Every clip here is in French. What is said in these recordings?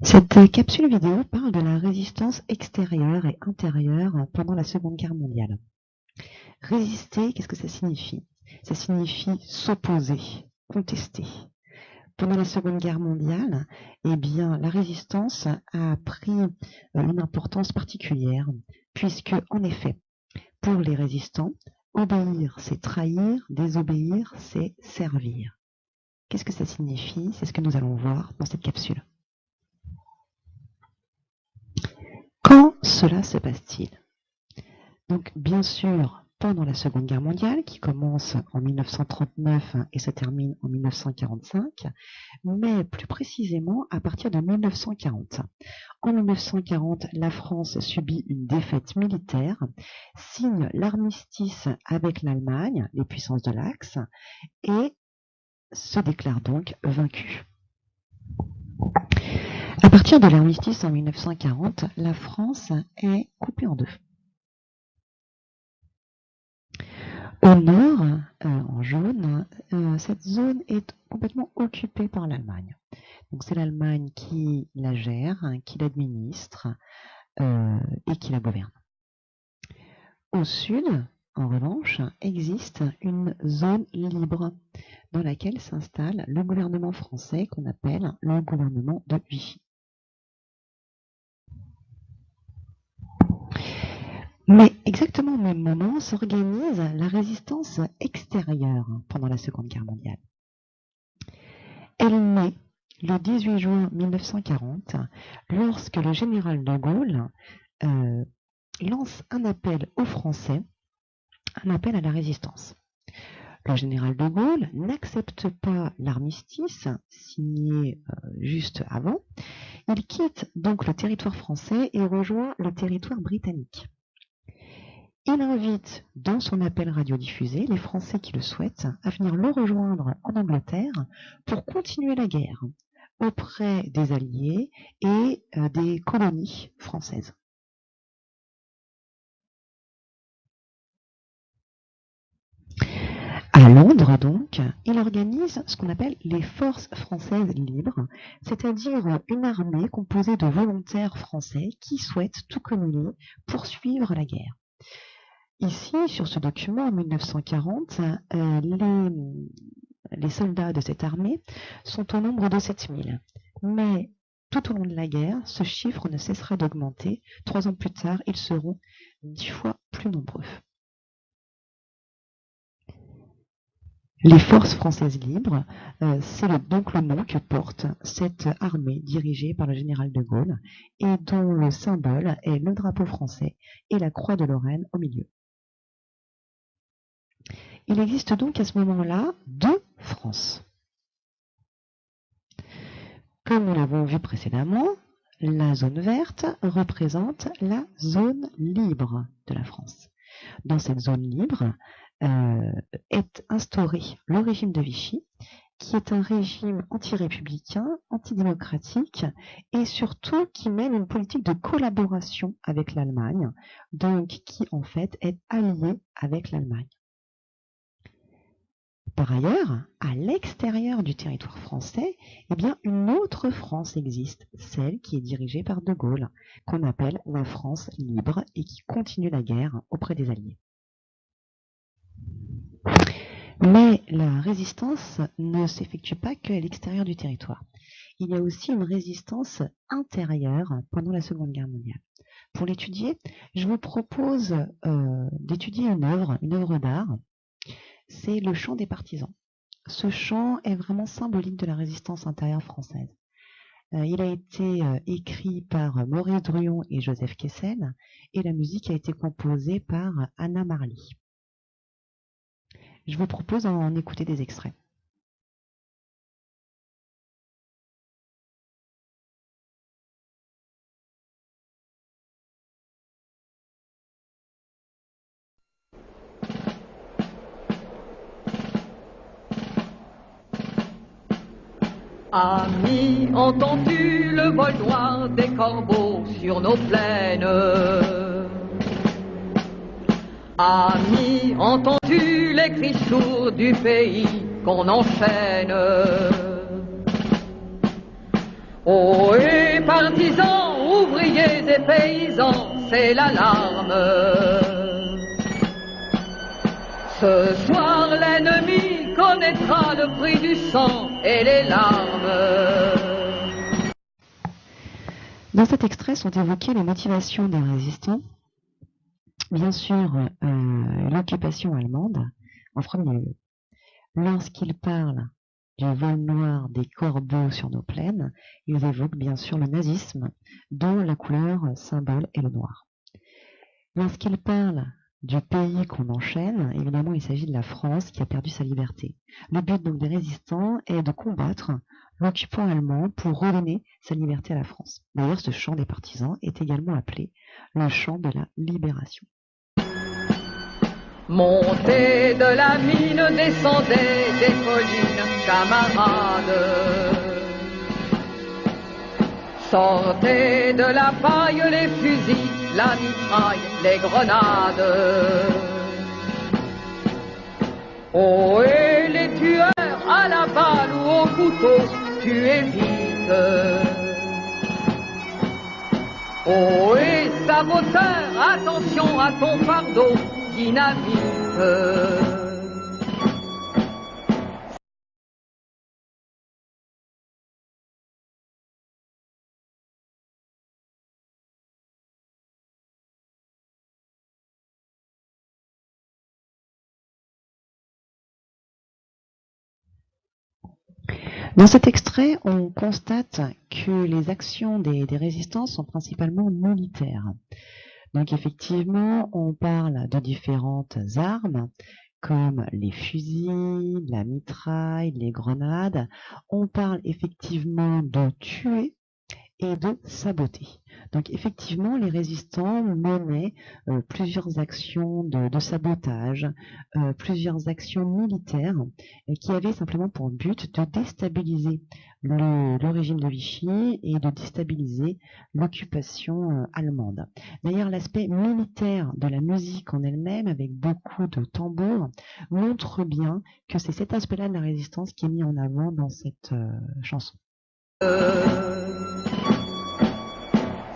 Cette capsule vidéo parle de la résistance extérieure et intérieure pendant la Seconde Guerre mondiale. Résister, qu'est-ce que ça signifie? Ça signifie s'opposer, contester. Pendant la Seconde Guerre mondiale, eh bien, la résistance a pris une importance particulière, puisque, en effet, pour les résistants, obéir, c'est trahir, désobéir, c'est servir. Qu'est-ce que ça signifie? C'est ce que nous allons voir dans cette capsule. Quand cela se passe-t-il? Donc, bien sûr, pendant la Seconde Guerre mondiale, qui commence en 1939 et se termine en 1945, mais plus précisément à partir de 1940. En 1940, la France subit une défaite militaire, signe l'armistice avec l'Allemagne, les puissances de l'Axe, et se déclare donc vaincue. À partir de l'armistice en 1940, la France est coupée en deux. Au nord, en jaune, cette zone est complètement occupée par l'Allemagne. Donc c'est l'Allemagne qui la gère, qui l'administre et qui la gouverne. Au sud, en revanche, existe une zone libre dans laquelle s'installe le gouvernement français qu'on appelle le gouvernement de Vichy. Mais exactement au même moment s'organise la résistance extérieure pendant la Seconde Guerre mondiale. Elle naît le 18 juin 1940 lorsque le général de Gaulle lance un appel aux Français, un appel à la résistance. Le général de Gaulle n'accepte pas l'armistice signé juste avant. Il quitte donc le territoire français et rejoint le territoire britannique. Il invite dans son appel radiodiffusé les Français qui le souhaitent à venir le rejoindre en Angleterre pour continuer la guerre auprès des Alliés et des colonies françaises. À Londres, donc, il organise ce qu'on appelle les forces françaises libres, c'est-à-dire une armée composée de volontaires français qui souhaitent, tout comme lui, poursuivre la guerre. Ici, sur ce document, en 1940, les soldats de cette armée sont au nombre de 7000. Mais tout au long de la guerre, ce chiffre ne cessera d'augmenter. 3 ans plus tard, ils seront 10 fois plus nombreux. Les forces françaises libres, c'est donc le nom que porte cette armée dirigée par le général de Gaulle et dont le symbole est le drapeau français et la croix de Lorraine au milieu. Il existe donc à ce moment-là 2 France. Comme nous l'avons vu précédemment, la zone verte représente la zone libre de la France. Dans cette zone libre est instauré le régime de Vichy, qui est un régime anti-républicain, antidémocratique et surtout qui mène une politique de collaboration avec l'Allemagne, donc qui en fait est allié avec l'Allemagne. Par ailleurs, à l'extérieur du territoire français, eh bien, une autre France existe, celle qui est dirigée par De Gaulle, qu'on appelle la France libre et qui continue la guerre auprès des Alliés. Mais la résistance ne s'effectue pas qu'à l'extérieur du territoire. Il y a aussi une résistance intérieure pendant la Seconde Guerre mondiale. Pour l'étudier, je vous propose d'étudier une œuvre d'art. C'est le chant des partisans. Ce chant est vraiment symbolique de la résistance intérieure française. Il a été écrit par Maurice Druon et Joseph Kessel et la musique a été composée par Anna Marley. Je vous propose d'en écouter des extraits. Amis, entends-tu le vol noir des corbeaux sur nos plaines? Amis, entends-tu les cris sourds du pays qu'on enchaîne? Oh, et des partisans, ouvriers et paysans, c'est l'alarme. Ce soir, l'ennemi connaîtra le prix du sang et les larmes. Dans cet extrait sont évoquées les motivations des résistants. Bien sûr, l'occupation allemande, en premier lieu. Lorsqu'ils parlent du vol noir des corbeaux sur nos plaines, ils évoquent bien sûr le nazisme, dont la couleur symbole est le noir. Lorsqu'ils parlent du pays qu'on enchaîne, évidemment il s'agit de la France qui a perdu sa liberté. Le but donc des résistants est de combattre l'occupant allemand pour redonner sa liberté à la France. D'ailleurs, ce chant des partisans est également appelé le chant de la libération. Montez de la mine, descendez des collines, camarades. Sortez de la paille les fusils, la mitraille, les grenades. Ohé les tueurs à la balle ou au couteau, tuez vite. Ohé saboteur, attention à ton fardeau, dynamite. Dans cet extrait, on constate que les actions des résistants sont principalement militaires. Donc effectivement, on parle de différentes armes, comme les fusils, la mitraille, les grenades. On parle effectivement de tuer et de saboter. Donc effectivement, les résistants menaient plusieurs actions de sabotage, plusieurs actions militaires qui avaient simplement pour but de déstabiliser le régime de Vichy et de déstabiliser l'occupation allemande. D'ailleurs, l'aspect militaire de la musique en elle-même, avec beaucoup de tambours, montre bien que c'est cet aspect-là de la résistance qui est mis en avant dans cette chanson.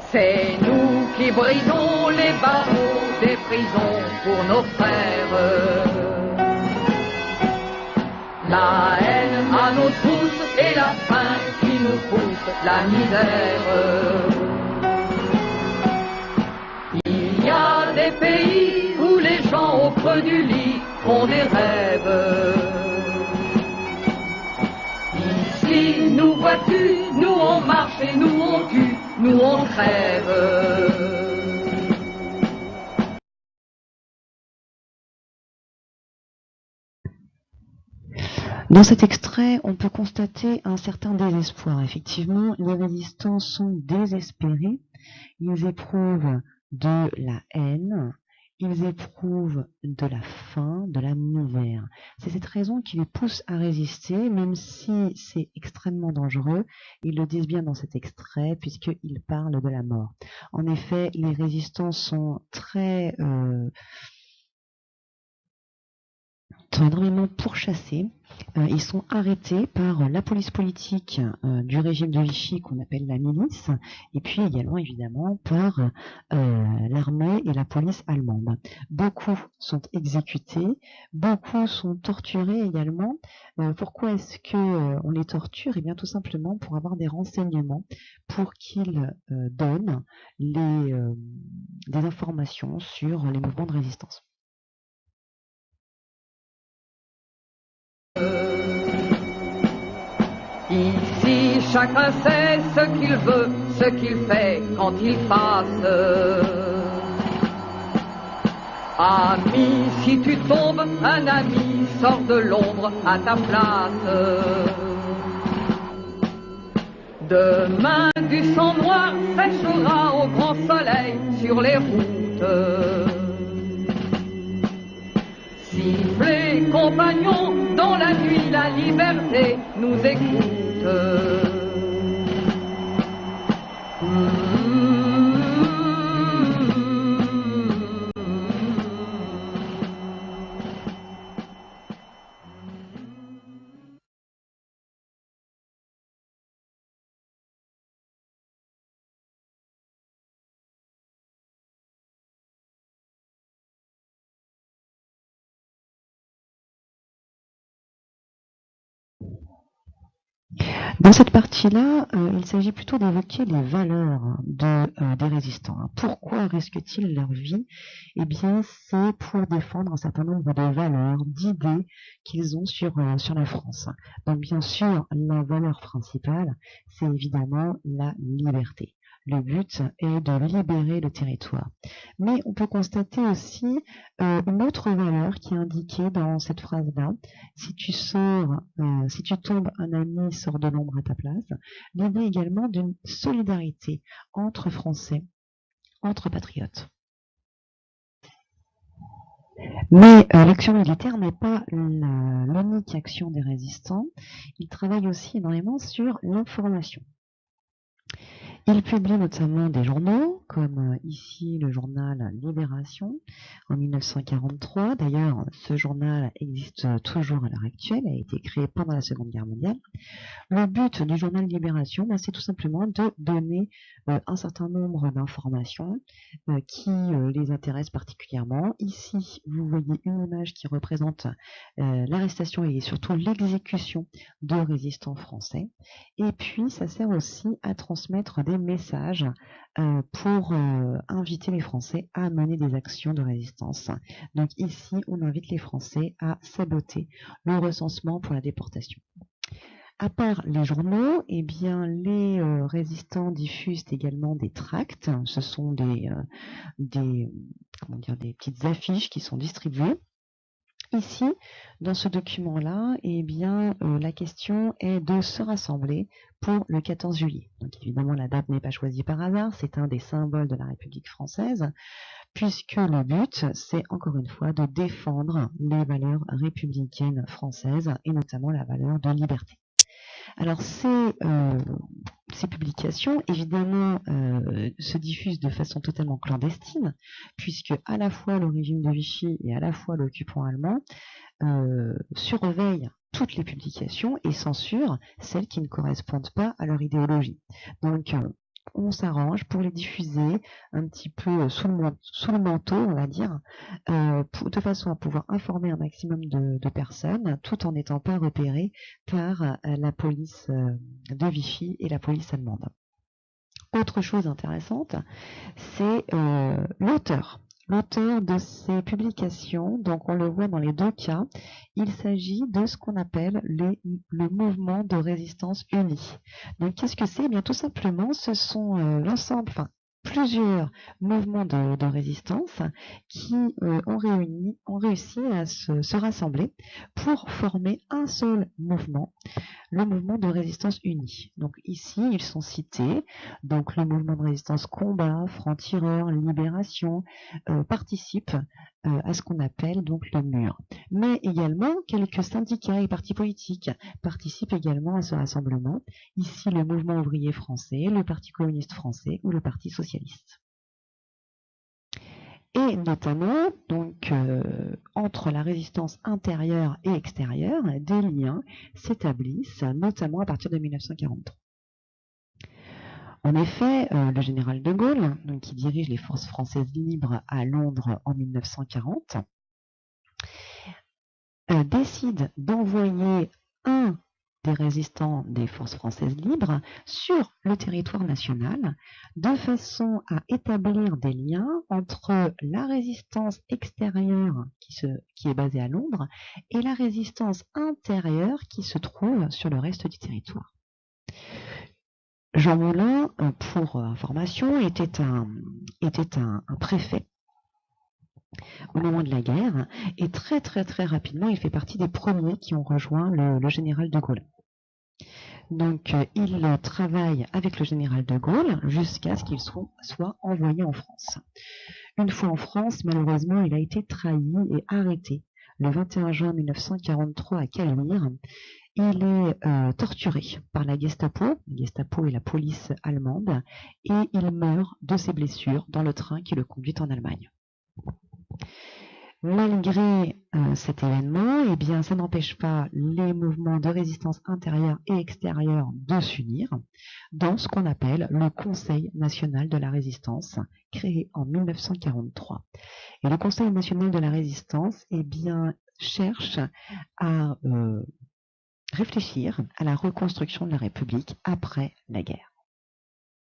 C'est nous qui brisons les barreaux des prisons pour nos frères. La haine à nos trousses et la faim qui nous pousse la misère. Il y a des pays où les gens au creux du lit font des rêves. Ici, nous vois-tu, nous on marche et nous on tue, nous on crève. Dans cet extrait, on peut constater un certain désespoir. Effectivement, les résistants sont désespérés, ils éprouvent de la haine, ils éprouvent de la faim, de la misère. C'est cette raison qui les pousse à résister, même si c'est extrêmement dangereux. Ils le disent bien dans cet extrait, puisqu'ils parlent de la mort. En effet, les résistants sont sont énormément pourchassés. Ils sont arrêtés par la police politique du régime de Vichy qu'on appelle la milice, et puis également évidemment par l'armée et la police allemande. Beaucoup sont exécutés, beaucoup sont torturés également. Pourquoi est-ce que on les torture? Eh bien tout simplement pour avoir des renseignements, pour qu'ils donnent des informations sur les mouvements de résistance. Ici, chacun sait ce qu'il veut, ce qu'il fait quand il passe. Ami, si tu tombes, un ami sort de l'ombre à ta place. Demain, du sang noir séchera au grand soleil sur les routes. Sifflez, compagnons, dans la nuit la liberté nous écoute. Dans cette partie-là, il s'agit plutôt d'évoquer les valeurs des résistants. Pourquoi risquent-ils leur vie? Eh bien, c'est pour défendre un certain nombre de valeurs, d'idées qu'ils ont sur la France. Donc, bien sûr, la valeur principale, c'est évidemment la liberté. Le but est de libérer le territoire. Mais on peut constater aussi une autre valeur qui est indiquée dans cette phrase-là. Si tu tombes, un ami sort de l'ombre à ta place. L'idée également d'une solidarité entre Français, entre patriotes. Mais l'action militaire n'est pas l'unique action des résistants. Ils travaillent aussi énormément sur l'information. Il publie notamment des journaux, comme ici le journal Libération en 1943. D'ailleurs, ce journal existe toujours à l'heure actuelle, a été créé pendant la Seconde Guerre mondiale. Le but du journal Libération, c'est tout simplement de donner un certain nombre d'informations qui les intéressent particulièrement. Ici, vous voyez une image qui représente l'arrestation et surtout l'exécution de résistants français. Et puis, ça sert aussi à transmettre des messages pour inviter les Français à mener des actions de résistance. Donc ici, on invite les Français à saboter le recensement pour la déportation. À part les journaux, eh bien, les résistants diffusent également des tracts. Ce sont des petites affiches qui sont distribuées. Ici, dans ce document-là, eh bien, la question est de se rassembler pour le 14 juillet. Donc évidemment, la date n'est pas choisie par hasard, c'est un des symboles de la République française, puisque le but, c'est encore une fois de défendre les valeurs républicaines françaises, et notamment la valeur de liberté. Alors ces publications, évidemment, se diffusent de façon totalement clandestine, puisque à la fois le régime de Vichy et à la fois l'occupant allemand surveillent toutes les publications et censurent celles qui ne correspondent pas à leur idéologie. Donc, on s'arrange pour les diffuser un petit peu sous le manteau, on va dire, de façon à pouvoir informer un maximum de personnes, tout en n'étant pas repérés par la police de Vichy et la police allemande. Autre chose intéressante, c'est l'auteur. L'auteur de ces publications, donc on le voit dans les deux cas, il s'agit de ce qu'on appelle le mouvement de résistance uni. Donc qu'est-ce que c'est? Eh bien tout simplement, ce sont plusieurs mouvements de résistance qui ont réussi à se rassembler pour former un seul mouvement, le mouvement de résistance unie. Donc ici, ils sont cités, donc le mouvement de résistance Combat, Francs-Tireurs, Libération, participe à ce qu'on appelle donc le mur. Mais également, quelques syndicats et partis politiques participent également à ce rassemblement. Ici, le mouvement ouvrier français, le Parti communiste français ou le Parti socialiste. Et notamment, donc, entre la résistance intérieure et extérieure, des liens s'établissent, notamment à partir de 1943. En effet, le général de Gaulle, donc, qui dirige les forces françaises libres à Londres en 1940, décide d'envoyer un des résistants des forces françaises libres sur le territoire national de façon à établir des liens entre la résistance extérieure qui est basée à Londres et la résistance intérieure qui se trouve sur le reste du territoire. Jean Moulin, pour information, était un préfet au moment de la guerre, et très rapidement, il fait partie des premiers qui ont rejoint le général de Gaulle. Donc, il travaille avec le général de Gaulle jusqu'à ce qu'il soit envoyé en France. Une fois en France, malheureusement, il a été trahi et arrêté le 21 juin 1943 à Caluire. Il est torturé par la Gestapo et la police allemande, et il meurt de ses blessures dans le train qui le conduit en Allemagne. Malgré cet événement, eh bien, ça n'empêche pas les mouvements de résistance intérieure et extérieure de s'unir dans ce qu'on appelle le Conseil national de la résistance, créé en 1943. Et le Conseil national de la résistance, eh bien, cherche à réfléchir à la reconstruction de la République après la guerre.